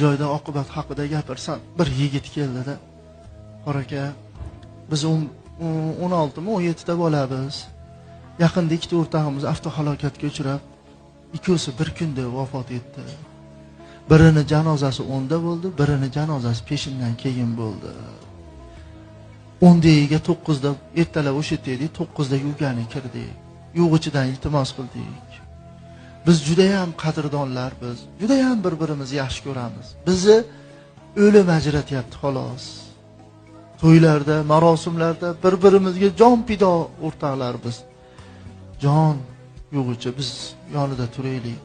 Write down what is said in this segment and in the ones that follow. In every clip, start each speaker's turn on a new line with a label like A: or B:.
A: joyda oqibat haqida gapirsam, bir yigit keldida, "Qora aka, biz 16 17 ta bolamiz. Yaqinda ikkita o'rtog'imiz avtohalokatga uchrab, ikkosi bir kunda vafot etdi. Birini janozasi 10da bo'ldi, birini janozasi peshindan keyin bo'ldi. 10dagiga 9da ertalab o'sha yerda 9da yuvgani kirdik. Yuvg'ichidan iltimos qildik. Biz juda ham qadrdonlar biz. Juda ham bir-birimizni yaxshi ko'ramiz. Bizni o'lim ajratyapti xolos. To'ylarda, marosimlarda bir-birimizga jon pido o'rtoqlar biz. Jon yug'ichi biz yonida turaylik.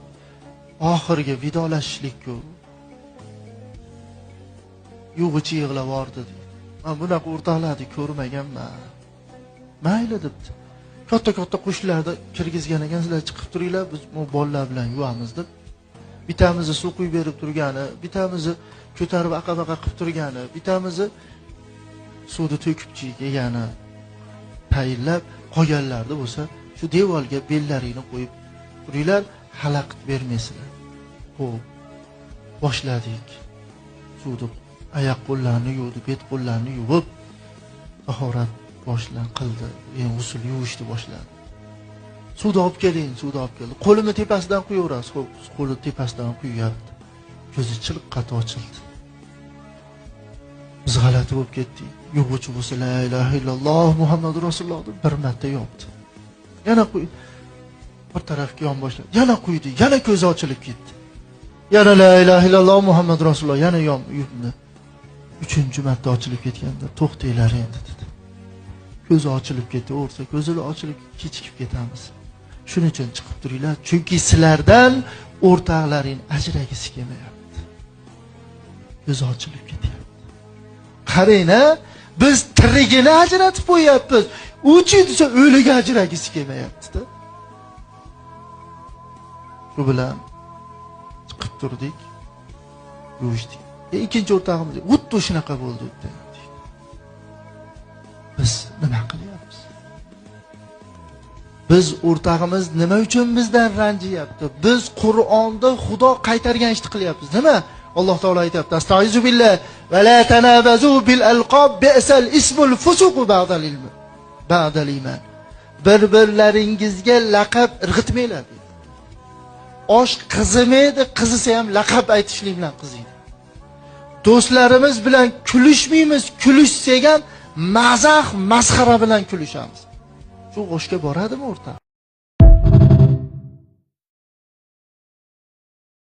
A: Oxirgi vidolashishlik-ku. Yug'ichi yig'lavordi dedi. Men bunaqa o'rtoqlarni ko'rmaganman. Mayli debdi. Katta qo'shnilarda kirgizgan ekan, sizlar chiqib turinglar, biz bolalar bilan yuvamiz deb. Bitamizni suv quyib berib turgani, bitamizni ko'tarib aqabaqa qilib turgani, bitamizni suvni to'kib yegani tayinlab qolganlarda bo'lsa, shu devorga bellaringni qo'yib turinglar, xalaqit bermaysizlar. Xo'p, boshladik. Suvni oyoq qo'llarni yuvdi, bet qo'llarni yuvib, tahorat qildi. G'usl yuvishni boshladi. Suvni olib keling, suvni olib keldi. Qo'limni tepasidan quyaverasiz. Xo'p, qo'li tepasidan quyapti. Ko'zi chiliqqat ochildi. Biz g'alati bo'lib ketdik. Yuvuvchi bo'lsa la ilaha illalloh Muhammadur Rasululloh deb bir marta yopdi. Yana qo'y. Bir tarafga yon boshladi. Yana quydi. Yana ko'zi ochilib ketdi. Yana la ilaha illalloh Muhammadur Rasululloh yana yupdi. 3-marta ochilib ketganda to'xtanglar endi dedi. Ko'zi ochilib ketaversa, ko'zlar ochilib kechikib ketamiz. Shuning uchun chiqib turinglar, chunki sizlardan o'rtoqlaring ajragisi kelmayapti. Ko'zi ochilib ketyapti. Qarang-a, biz tirigini ajratib qo'yapmiz. Uchi desa o'liga ajragisi kelmayapti-da. Shu bilan chiqib turdik, yurishdik. Ikkinchi o'rtog'imiz xuddi shunaqa bo'ldi debdi. Biz nima qilyapmiz? Biz o'rtog'imiz nima uchun bizdan ranjiyapti? Biz Qur'onda Xudo qaytargan ishni qilyapmiz. Nima? Alloh taolo aytayapti: "Astag'izu billah va la tanabazu bil alqab bi'sal ismul fusuq ba'dal ilm." Ba'dal iman. Bir-birlaringizga laqab irg'itmanglar dedi. Osh qizimaydi, qizisa ham laqab aytishlik bilan qiziydi. Do'stlarimiz bilan kulishmaymiz, kulishsak ham mazah, masxara bilan kulishamiz. Shu oshga boradimi o'rta?